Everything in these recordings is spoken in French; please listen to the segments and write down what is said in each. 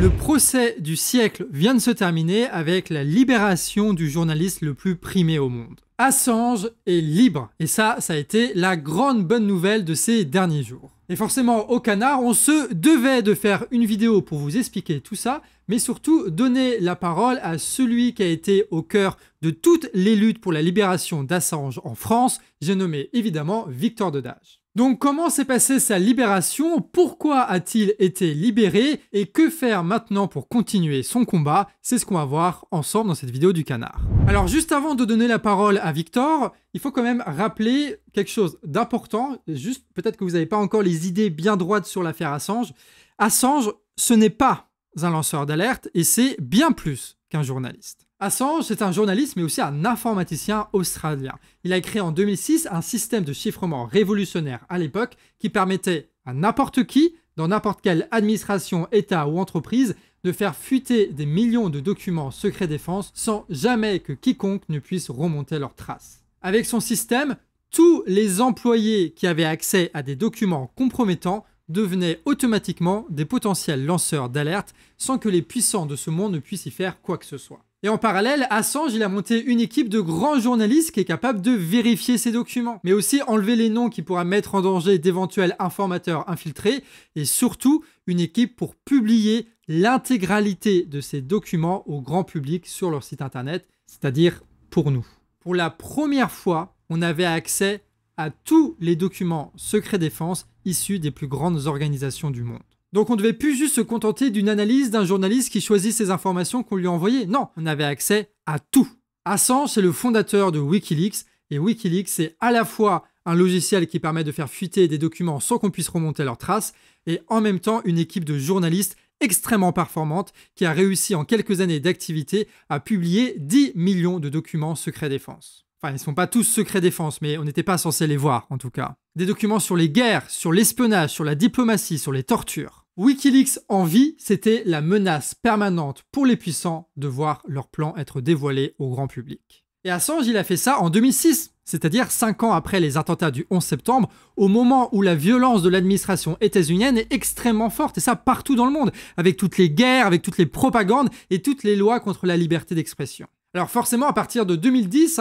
Le procès du siècle vient de se terminer avec la libération du journaliste le plus primé au monde. Assange est libre, et ça a été la grande bonne nouvelle de ces derniers jours. Et forcément, au Canard, on se devait de faire une vidéo pour vous expliquer tout ça, mais surtout donner la parole à celui qui a été au cœur de toutes les luttes pour la libération d'Assange en France, j'ai nommé évidemment Victor Dedage. Donc comment s'est passée sa libération? Pourquoi a-t-il été libéré? Et que faire maintenant pour continuer son combat? C'est ce qu'on va voir ensemble dans cette vidéo du Canard. Alors juste avant de donner la parole à Victor, il faut quand même rappeler quelque chose d'important, juste peut-être que vous n'avez pas encore les idées bien droites sur l'affaire Assange. Assange, ce n'est pas un lanceur d'alerte et c'est bien plus qu'un journaliste. Assange, c'est un journaliste mais aussi un informaticien australien. Il a créé en 2006 un système de chiffrement révolutionnaire à l'époque qui permettait à n'importe qui, dans n'importe quelle administration, État ou entreprise, de faire fuiter des millions de documents secret défense sans jamais que quiconque ne puisse remonter leurs traces. Avec son système, tous les employés qui avaient accès à des documents compromettants devenaient automatiquement des potentiels lanceurs d'alerte sans que les puissants de ce monde ne puissent y faire quoi que ce soit. Et en parallèle, Assange, il a monté une équipe de grands journalistes qui est capable de vérifier ces documents, mais aussi enlever les noms qui pourraient mettre en danger d'éventuels informateurs infiltrés, et surtout une équipe pour publier l'intégralité de ces documents au grand public sur leur site internet, c'est-à-dire pour nous. Pour la première fois, on avait accès à tous les documents secret défense issus des plus grandes organisations du monde. Donc on ne devait plus juste se contenter d'une analyse d'un journaliste qui choisit ces informations qu'on lui envoyait. Non, on avait accès à tout. Assange, c'est le fondateur de Wikileaks, et Wikileaks, c'est à la fois un logiciel qui permet de faire fuiter des documents sans qu'on puisse remonter leurs traces, et en même temps une équipe de journalistes extrêmement performante qui a réussi en quelques années d'activité à publier 10 millions de documents secret défense. Enfin, ils ne sont pas tous secret défense, mais on n'était pas censé les voir, en tout cas. Des documents sur les guerres, sur l'espionnage, sur la diplomatie, sur les tortures. Wikileaks en vie, c'était la menace permanente pour les puissants de voir leurs plans être dévoilés au grand public. Et Assange, il a fait ça en 2006, c'est-à-dire 5 ans après les attentats du 11 septembre, au moment où la violence de l'administration états-unienne est extrêmement forte, et ça partout dans le monde, avec toutes les guerres, avec toutes les propagandes et toutes les lois contre la liberté d'expression. Alors forcément, à partir de 2010,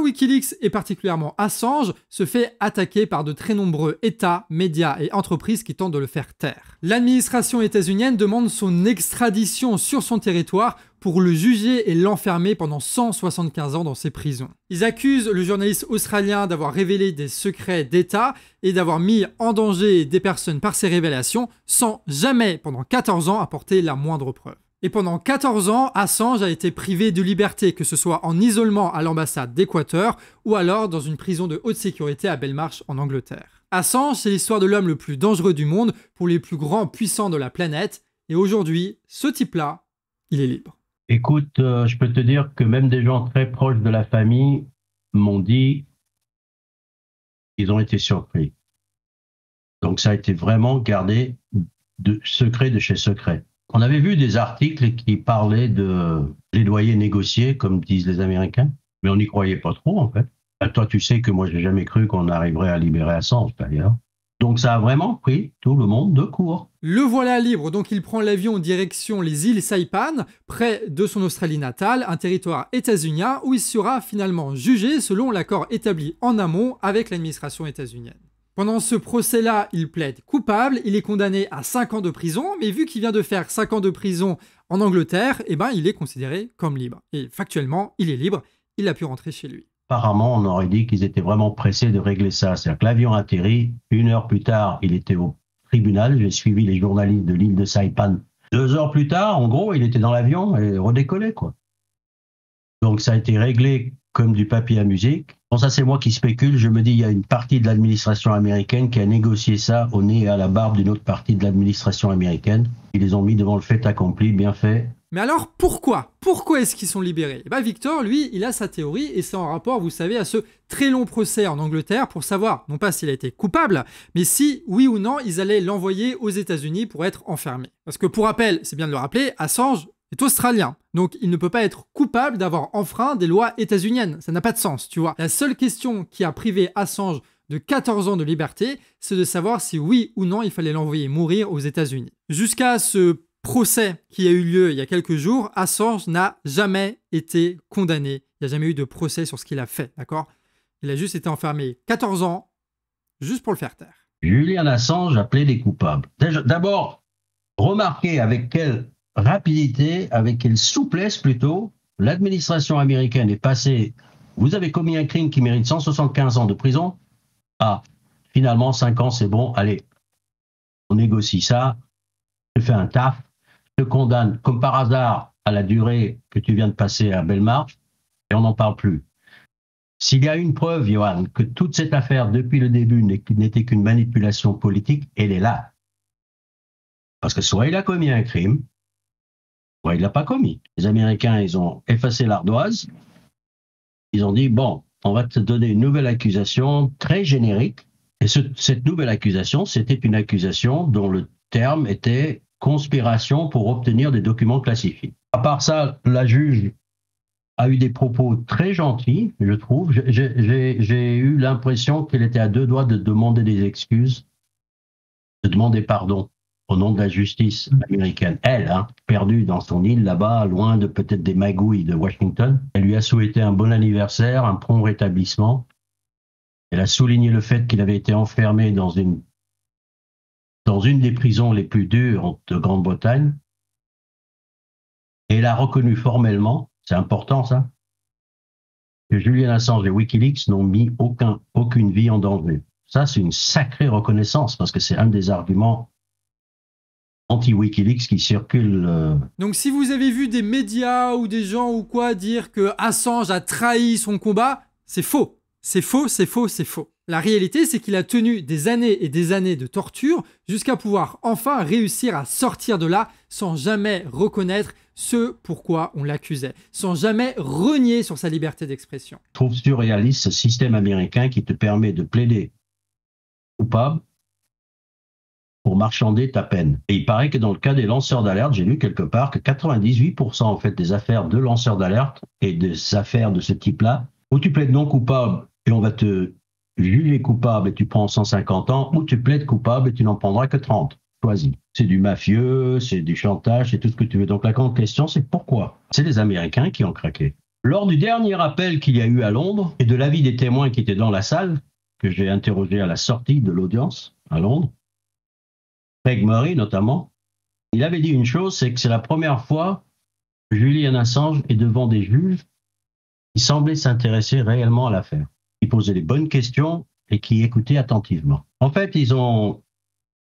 Wikileaks, et particulièrement Assange, se fait attaquer par de très nombreux États, médias et entreprises qui tentent de le faire taire. L'administration états-unienne demande son extradition sur son territoire pour le juger et l'enfermer pendant 175 ans dans ses prisons. Ils accusent le journaliste australien d'avoir révélé des secrets d'État et d'avoir mis en danger des personnes par ces révélations sans jamais, pendant 14 ans, apporter la moindre preuve. Et pendant 14 ans, Assange a été privé de liberté, que ce soit en isolement à l'ambassade d'Équateur ou alors dans une prison de haute sécurité à Belmarsh en Angleterre. Assange, c'est l'histoire de l'homme le plus dangereux du monde pour les plus grands puissants de la planète. Et aujourd'hui, ce type-là, il est libre. Écoute, je peux te dire que même des gens très proches de la famille m'ont dit qu'ils ont été surpris. Donc ça a été vraiment gardé de secret de chez secret. On avait vu des articles qui parlaient de plaidoyer négocié, comme disent les Américains, mais on n'y croyait pas trop, en fait. Toi, tu sais que moi, j'ai jamais cru qu'on arriverait à libérer Assange, d'ailleurs. Donc, ça a vraiment pris tout le monde de court. Le voilà libre, donc il prend l'avion en direction les îles Saipan, près de son Australie natale, un territoire états-unien où il sera finalement jugé selon l'accord établi en amont avec l'administration états-unienne. Pendant ce procès-là, il plaide coupable, il est condamné à 5 ans de prison, mais vu qu'il vient de faire 5 ans de prison en Angleterre, il est considéré comme libre. Et factuellement, il est libre, il a pu rentrer chez lui. Apparemment, on aurait dit qu'ils étaient vraiment pressés de régler ça. C'est-à-dire que l'avion atterrit, 1 heure plus tard, il était au tribunal, j'ai suivi les journalistes de l'île de Saipan. 2 heures plus tard, en gros, il était dans l'avion et redécollait, quoi. Donc ça a été réglé comme du papier à musique. Bon, ça c'est moi qui spécule, je me dis il y a une partie de l'administration américaine qui a négocié ça au nez et à la barbe d'une autre partie de l'administration américaine. Ils les ont mis devant le fait accompli, bien fait. Mais alors pourquoi? Pourquoi est-ce qu'ils sont libérés? Victor, lui, il a sa théorie et c'est en rapport, vous savez, à ce très long procès en Angleterre pour savoir, non pas s'il a été coupable, mais si, oui ou non, ils allaient l'envoyer aux États-Unis pour être enfermé. Parce que pour rappel, c'est bien de le rappeler, Assange est australien. Donc il ne peut pas être coupable d'avoir enfreint des lois états-uniennes. Ça n'a pas de sens, tu vois. La seule question qui a privé Assange de 14 ans de liberté, c'est de savoir si oui ou non il fallait l'envoyer mourir aux États-Unis. Jusqu'à ce procès qui a eu lieu il y a quelques jours, Assange n'a jamais été condamné. Il n'y a jamais eu de procès sur ce qu'il a fait, d'accord? Il a juste été enfermé 14 ans, juste pour le faire taire. Julian Assange a plaidé coupable. D'abord, remarquez avec quelle rapidité, avec quelle souplesse plutôt, l'administration américaine est passée. Vous avez commis un crime qui mérite 175 ans de prison. Ah, finalement, 5 ans, c'est bon. Allez, on négocie ça. Je fais un taf. Je te condamne, comme par hasard, à la durée que tu viens de passer à Belmarsh, et on n'en parle plus. S'il y a une preuve, Johan, que toute cette affaire, depuis le début, n'était qu'une manipulation politique, elle est là. Parce que soit il a commis un crime, soit il ne l'a pas commis. Les Américains, ils ont effacé l'ardoise. Ils ont dit, bon, on va te donner une nouvelle accusation très générique. Et cette nouvelle accusation, c'était une accusation dont le terme était conspiration pour obtenir des documents classifiés. À part ça, la juge a eu des propos très gentils, je trouve. J'ai eu l'impression qu'elle était à deux doigts de demander des excuses, de demander pardon au nom de la justice américaine. Elle, perdue dans son île là-bas, loin de peut-être des magouilles de Washington, elle lui a souhaité un bon anniversaire, un prompt rétablissement. Elle a souligné le fait qu'il avait été enfermé dans une des prisons les plus dures de Grande-Bretagne. Et elle a reconnu formellement, c'est important ça, que Julian Assange et Wikileaks n'ont mis aucune vie en danger. Ça, c'est une sacrée reconnaissance, parce que c'est un des arguments anti-Wikileaks qui circulent. Donc si vous avez vu des médias ou des gens ou quoi dire que Assange a trahi son combat, c'est faux. C'est faux, c'est faux, c'est faux. La réalité, c'est qu'il a tenu des années et des années de torture jusqu'à pouvoir enfin réussir à sortir de là sans jamais reconnaître ce pourquoi on l'accusait, sans jamais renier sur sa liberté d'expression. Je trouve surréaliste ce système américain qui te permet de plaider coupable pour marchander ta peine. Et il paraît que dans le cas des lanceurs d'alerte, j'ai lu quelque part que 98% en fait des affaires de lanceurs d'alerte et des affaires de ce type-là, où tu plaides non coupable et on va te juger coupable et tu prends 150 ans, ou tu plaides coupable et tu n'en prendras que 30. Choisis. C'est du mafieux, c'est du chantage, c'est tout ce que tu veux. Donc la grande question, c'est pourquoi? C'est les Américains qui ont craqué. Lors du dernier appel qu'il y a eu à Londres, et de l'avis des témoins qui étaient dans la salle, que j'ai interrogé à la sortie de l'audience à Londres, Craig Murray notamment, il avait dit une chose, c'est que c'est la première fois que Julian Assange est devant des juges qui semblaient s'intéresser réellement à l'affaire, qui posaient les bonnes questions et qui écoutaient attentivement. En fait, ils ont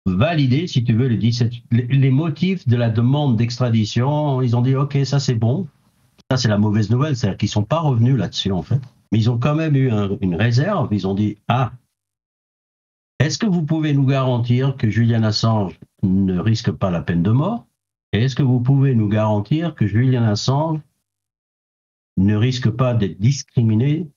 validé, si tu veux, les motifs de la demande d'extradition. Ils ont dit, OK, ça c'est bon. Ça c'est la mauvaise nouvelle, c'est-à-dire qu'ils ne sont pas revenus là-dessus en fait. Mais ils ont quand même eu une réserve. Ils ont dit, est-ce que vous pouvez nous garantir que Julian Assange ne risque pas la peine de mort? Et est-ce que vous pouvez nous garantir que Julian Assange ne risque pas d'être discriminé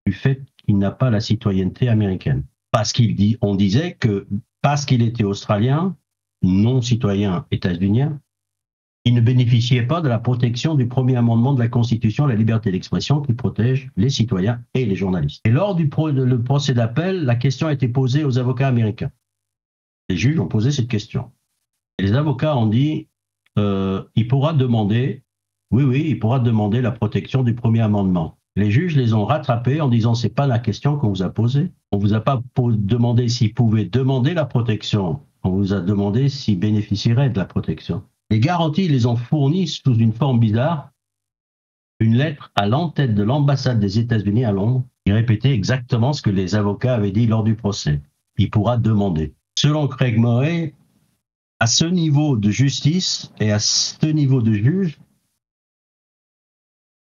du fait qu'il n'a pas la citoyenneté américaine? Parce on disait que parce qu'il était australien, non citoyen états-unien, il ne bénéficiait pas de la protection du premier amendement de la Constitution, la liberté d'expression, qui protège les citoyens et les journalistes. Et lors du procès d'appel, la question a été posée aux avocats américains. Les juges ont posé cette question. Et les avocats ont dit, il pourra demander la protection du premier amendement. Les juges les ont rattrapés en disant, c'est pas la question qu'on vous a posée. On vous a pas demandé s'ils pouvaient demander la protection. On vous a demandé s'ils bénéficieraient de la protection. Les garanties, ils les ont fournies sous une forme bizarre, une lettre à l'entête de l'ambassade des États-Unis à Londres, qui répétait exactement ce que les avocats avaient dit lors du procès. Il pourra demander. Selon Craig Murray, à ce niveau de justice et à ce niveau de juge,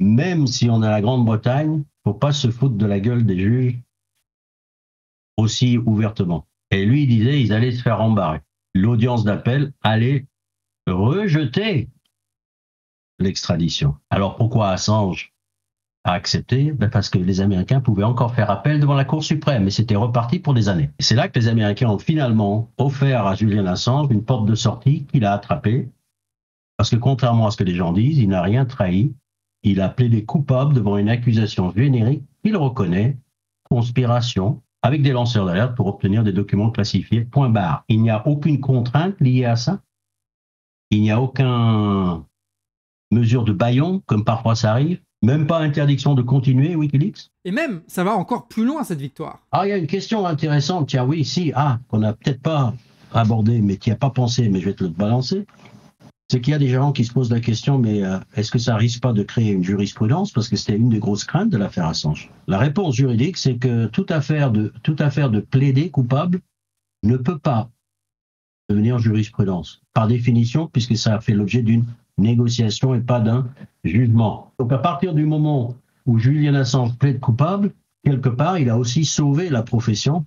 même si on est à la Grande-Bretagne, il ne faut pas se foutre de la gueule des juges aussi ouvertement. Et lui, il disait, ils allaient se faire embarrer. L'audience d'appel allait rejeter l'extradition. Alors pourquoi Assange a accepté? Parce que les Américains pouvaient encore faire appel devant la Cour suprême, et c'était reparti pour des années. Et c'est là que les Américains ont finalement offert à Julian Assange une porte de sortie qu'il a attrapée, parce que contrairement à ce que les gens disent, il n'a rien trahi. Il a plaidé coupable devant une accusation générique qu'il reconnaît, conspiration, avec des lanceurs d'alerte pour obtenir des documents classifiés, point barre. Il n'y a aucune contrainte liée à ça. Il n'y a aucune mesure de bâillon, comme parfois ça arrive. Même pas interdiction de continuer Wikileaks. Et même, ça va encore plus loin, cette victoire. Ah, il y a une question intéressante, tiens, oui, si, qu'on n'a peut-être pas abordé, mais tu n'y as pas pensé, mais je vais te le balancer. C'est qu'il y a des gens qui se posent la question, mais est-ce que ça risque pas de créer une jurisprudence? Parce que c'était une des grosses craintes de l'affaire Assange. La réponse juridique, c'est que toute affaire de plaider coupable ne peut pas devenir jurisprudence, par définition, puisque ça a fait l'objet d'une négociation et pas d'un jugement. Donc à partir du moment où Julian Assange plaide coupable, quelque part, il a aussi sauvé la profession,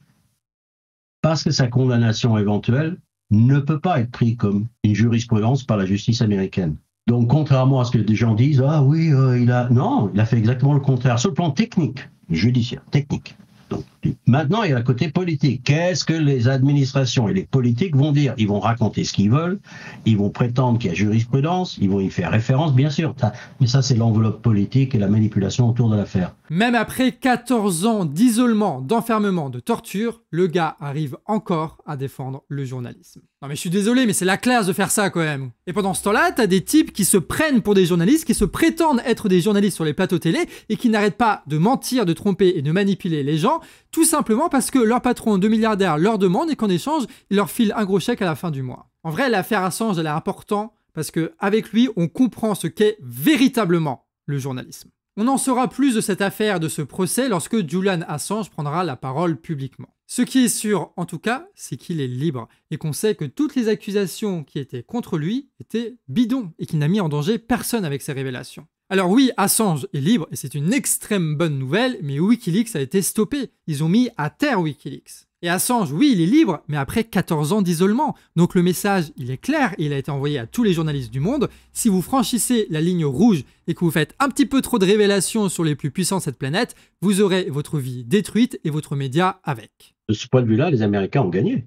parce que sa condamnation éventuelle ne peut pas être prise comme une jurisprudence par la justice américaine. Donc, contrairement à ce que des gens disent, non, il a fait exactement le contraire, sur le plan technique, judiciaire, technique. Donc, maintenant, il y a le côté politique. Qu'est-ce que les administrations et les politiques vont dire? Ils vont raconter ce qu'ils veulent, ils vont prétendre qu'il y a jurisprudence, ils vont y faire référence, bien sûr. Mais ça, c'est l'enveloppe politique et la manipulation autour de l'affaire. Même après 14 ans d'isolement, d'enfermement, de torture, le gars arrive encore à défendre le journalisme. Non mais je suis désolé, mais c'est la classe de faire ça quand même. Et pendant ce temps-là, t'as des types qui se prennent pour des journalistes, qui se prétendent être des journalistes sur les plateaux télé, et qui n'arrêtent pas de mentir, de tromper et de manipuler les gens, tout simplement parce que leur patron de milliardaire leur demande et qu'en échange, il leur file un gros chèque à la fin du mois. En vrai, l'affaire Assange, elle est importante parce qu'avec lui, on comprend ce qu'est véritablement le journalisme. On en saura plus de cette affaire, de ce procès, lorsque Julian Assange prendra la parole publiquement. Ce qui est sûr, en tout cas, c'est qu'il est libre et qu'on sait que toutes les accusations qui étaient contre lui étaient bidons et qu'il n'a mis en danger personne avec ses révélations. Alors oui, Assange est libre et c'est une extrême bonne nouvelle, mais Wikileaks a été stoppé. Ils ont mis à terre Wikileaks. Et Assange, oui, il est libre, mais après 14 ans d'isolement. Donc le message, il est clair et il a été envoyé à tous les journalistes du monde. Si vous franchissez la ligne rouge et que vous faites un petit peu trop de révélations sur les plus puissants de cette planète, vous aurez votre vie détruite et votre média avec. De ce point de vue-là, les Américains ont gagné.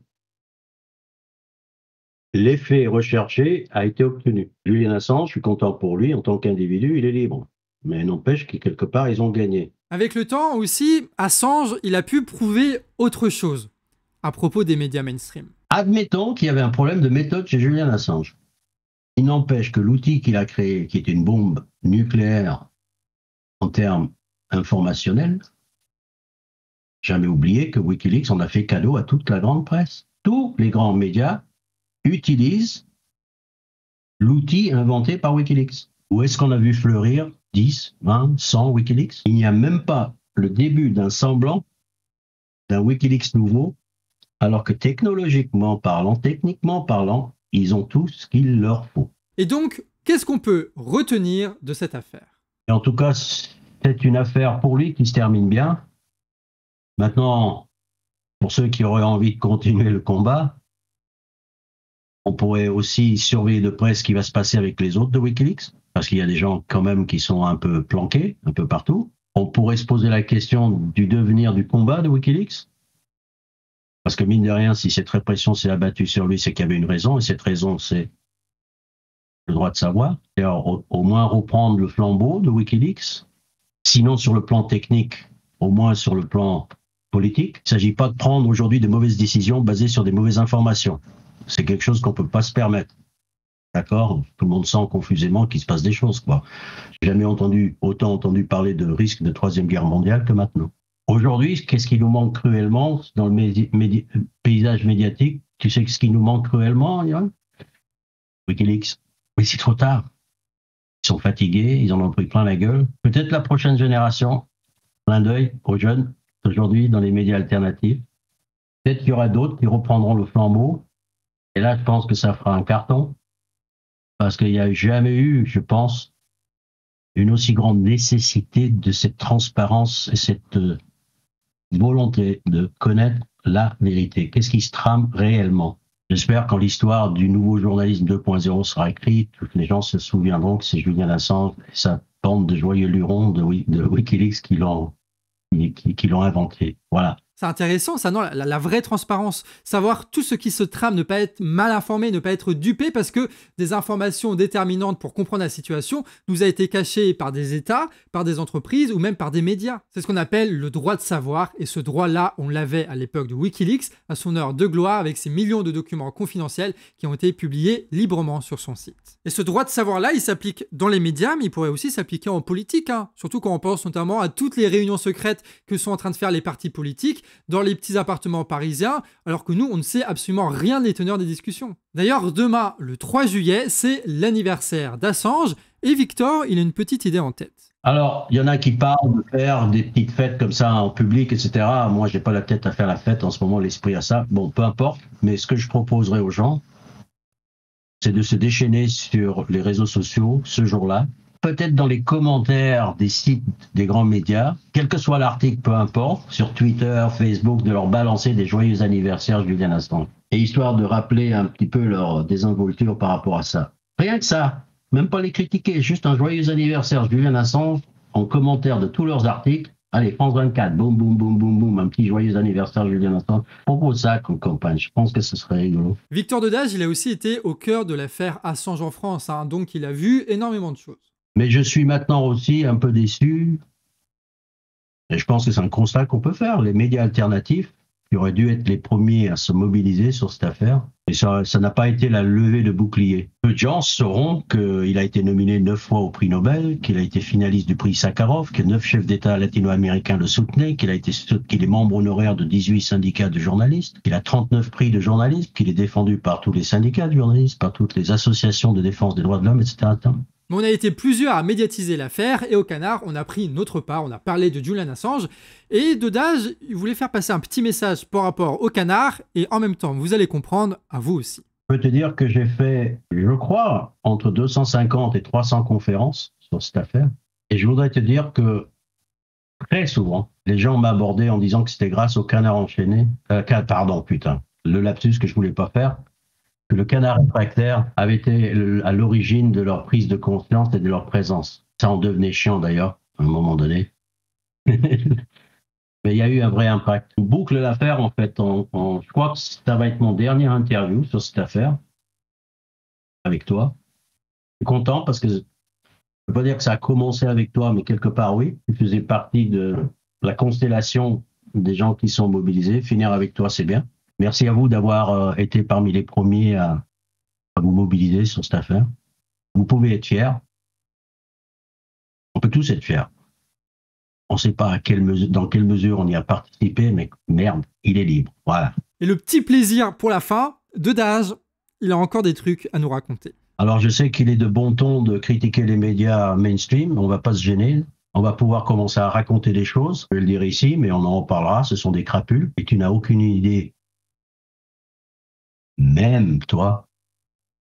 L'effet recherché a été obtenu. Julian Assange, je suis content pour lui, en tant qu'individu, il est libre. Mais n'empêche que quelque part, ils ont gagné. Avec le temps aussi, Assange, il a pu prouver autre chose à propos des médias mainstream. Admettons qu'il y avait un problème de méthode chez Julian Assange. Il n'empêche que l'outil qu'il a créé, qui est une bombe nucléaire en termes informationnels, jamais oublié que Wikileaks en a fait cadeau à toute la grande presse. Tous les grands médias utilisent l'outil inventé par Wikileaks. Où est-ce qu'on a vu fleurir 10, 20, 100 Wikileaks? Il n'y a même pas le début d'un semblant d'un Wikileaks nouveau, alors que techniquement parlant, ils ont tout ce qu'il leur faut. Et donc, qu'est-ce qu'on peut retenir de cette affaire? Et en tout cas, c'est une affaire pour lui qui se termine bien. Maintenant, pour ceux qui auraient envie de continuer le combat, on pourrait aussi surveiller de près ce qui va se passer avec les autres de Wikileaks, parce qu'il y a des gens quand même qui sont un peu planqués, un peu partout. On pourrait se poser la question du devenir du combat de Wikileaks, parce que mine de rien, si cette répression s'est abattue sur lui, c'est qu'il y avait une raison, et cette raison, c'est le droit de savoir. Et alors, au moins reprendre le flambeau de Wikileaks, sinon sur le plan technique, au moins sur le plan politique. Il ne s'agit pas de prendre aujourd'hui de mauvaises décisions basées sur des mauvaises informations. C'est quelque chose qu'on ne peut pas se permettre. D'accord? Tout le monde sent confusément qu'il se passe des choses, quoi. J'ai jamais autant entendu parler de risque de troisième guerre mondiale que maintenant. Aujourd'hui, qu'est-ce qui nous manque cruellement dans le paysage médiatique? Tu sais ce qui nous manque cruellement, Yann? Wikileaks. Mais c'est trop tard. Ils sont fatigués, ils en ont pris plein la gueule. Peut-être la prochaine génération, clin d'œil aux jeunes aujourd'hui dans les médias alternatifs. Peut-être qu'il y aura d'autres qui reprendront le flambeau. Et là, je pense que ça fera un carton. Parce qu'il n'y a jamais eu, je pense, une aussi grande nécessité de cette transparence et cette volonté de connaître la vérité. Qu'est-ce qui se trame réellement? J'espère quand l'histoire du nouveau journalisme 2.0 sera écrite, tous les gens se souviendront que c'est Julian Assange et sa bande de joyeux lurons de Wikileaks qui l'ont inventé. Voilà. C'est intéressant, ça, non, la vraie transparence. Savoir tout ce qui se trame, ne pas être mal informé, ne pas être dupé parce que des informations déterminantes pour comprendre la situation nous a été cachées par des États, par des entreprises ou même par des médias. C'est ce qu'on appelle le droit de savoir et ce droit-là, on l'avait à l'époque de Wikileaks, à son heure de gloire avec ses millions de documents confidentiels qui ont été publiés librement sur son site. Et ce droit de savoir-là, il s'applique dans les médias, mais il pourrait aussi s'appliquer en politique, hein. Surtout quand on pense notamment à toutes les réunions secrètes que sont en train de faire les partis politiques dans les petits appartements parisiens, alors que nous, on ne sait absolument rien des teneurs des discussions. D'ailleurs, demain, le 3 juillet, c'est l'anniversaire d'Assange, et Victor, il a une petite idée en tête. Alors, il y en a qui parlent de faire des petites fêtes comme ça en public, etc. Moi, j'ai pas la tête à faire la fête en ce moment, l'esprit à ça. Bon, peu importe, mais ce que je proposerais aux gens, c'est de se déchaîner sur les réseaux sociaux ce jour-là, peut-être dans les commentaires des sites des grands médias, quel que soit l'article, peu importe, sur Twitter, Facebook, de leur balancer des joyeux anniversaires Julian Assange. Et histoire de rappeler un petit peu leur désinvolture par rapport à ça. Rien que ça, même pas les critiquer, juste un joyeux anniversaire Julian Assange en commentaire de tous leurs articles. Allez, France 24, boum, boum, boum, boum, boum, un petit joyeux anniversaire Julian Assange. Propose ça comme campagne, je pense que ce serait rigolo. Victor Dedage, il a aussi été au cœur de l'affaire Assange en France, hein, donc il a vu énormément de choses. Mais je suis maintenant aussi un peu déçu, et je pense que c'est un constat qu'on peut faire. Les médias alternatifs, qui auraient dû être les premiers à se mobiliser sur cette affaire, et ça n'a pas été la levée de bouclier. Peu de gens sauront qu'il a été nominé 9 fois au prix Nobel, qu'il a été finaliste du prix Sakharov, que 9 chefs d'État latino-américains le soutenaient, qu'il est membre honoraire de 18 syndicats de journalistes, qu'il a 39 prix de journalisme, qu'il est défendu par tous les syndicats de journalistes, par toutes les associations de défense des droits de l'homme, etc. Mais on a été plusieurs à médiatiser l'affaire et au Canard, on a pris notre part, on a parlé de Julian Assange et Dedage, il voulait faire passer un petit message par rapport au Canard et en même temps, vous allez comprendre, à vous aussi. Je peux te dire que j'ai fait, je crois, entre 250 et 300 conférences sur cette affaire et je voudrais te dire que très souvent, les gens m'abordaient en disant que c'était grâce au Canard enchaîné, le lapsus que je voulais pas faire, que le Canard réfractaire avait été à l'origine de leur prise de conscience et de leur présence. Ça en devenait chiant d'ailleurs, à un moment donné. Mais il y a eu un vrai impact. On boucle l'affaire en fait. Je crois que ça va être mon dernier interview sur cette affaire avec toi. Je suis content parce que je ne peux pas dire que ça a commencé avec toi, mais quelque part oui. Tu faisais partie de la constellation des gens qui sont mobilisés. Finir avec toi, c'est bien. Merci à vous d'avoir été parmi les premiers à vous mobiliser sur cette affaire. Vous pouvez être fiers. On peut tous être fiers. On ne sait pas dans quelle mesure on y a participé, mais merde, il est libre. Voilà. Et le petit plaisir pour la fin, Dedage, il a encore des trucs à nous raconter. Alors je sais qu'il est de bon ton de critiquer les médias mainstream, on ne va pas se gêner. On va pouvoir commencer à raconter des choses. Je vais le dire ici, mais on en reparlera. Ce sont des crapules et tu n'as aucune idée, même toi,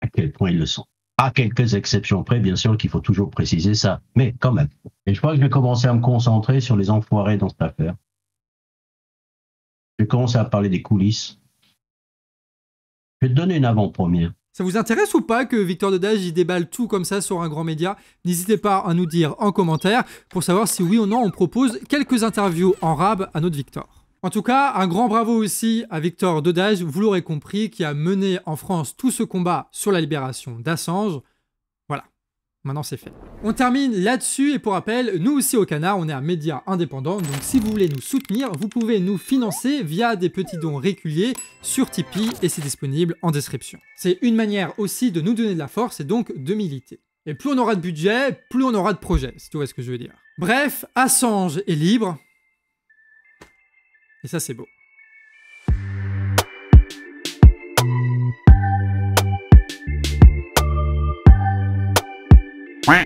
à quel point ils le sont. À quelques exceptions près, bien sûr qu'il faut toujours préciser ça, mais quand même. Et je crois que je vais commencer à me concentrer sur les enfoirés dans cette affaire. Je vais commencer à parler des coulisses. Je vais te donner une avant-première. Ça vous intéresse ou pas que Victor Dedage y déballe tout comme ça sur un grand média? N'hésitez pas à nous dire en commentaire pour savoir si oui ou non on propose quelques interviews en rab à notre Victor. En tout cas, un grand bravo aussi à Victor Dedage, vous l'aurez compris, qui a mené en France tout ce combat sur la libération d'Assange. Voilà, maintenant c'est fait. On termine là-dessus et pour rappel, nous aussi au Canard, on est un média indépendant, donc si vous voulez nous soutenir, vous pouvez nous financer via des petits dons réguliers sur Tipeee et c'est disponible en description. C'est une manière aussi de nous donner de la force et donc de militer. Et plus on aura de budget, plus on aura de projets, si tu vois ce que je veux dire. Bref, Assange est libre. Et ça, c'est beau. Ouais.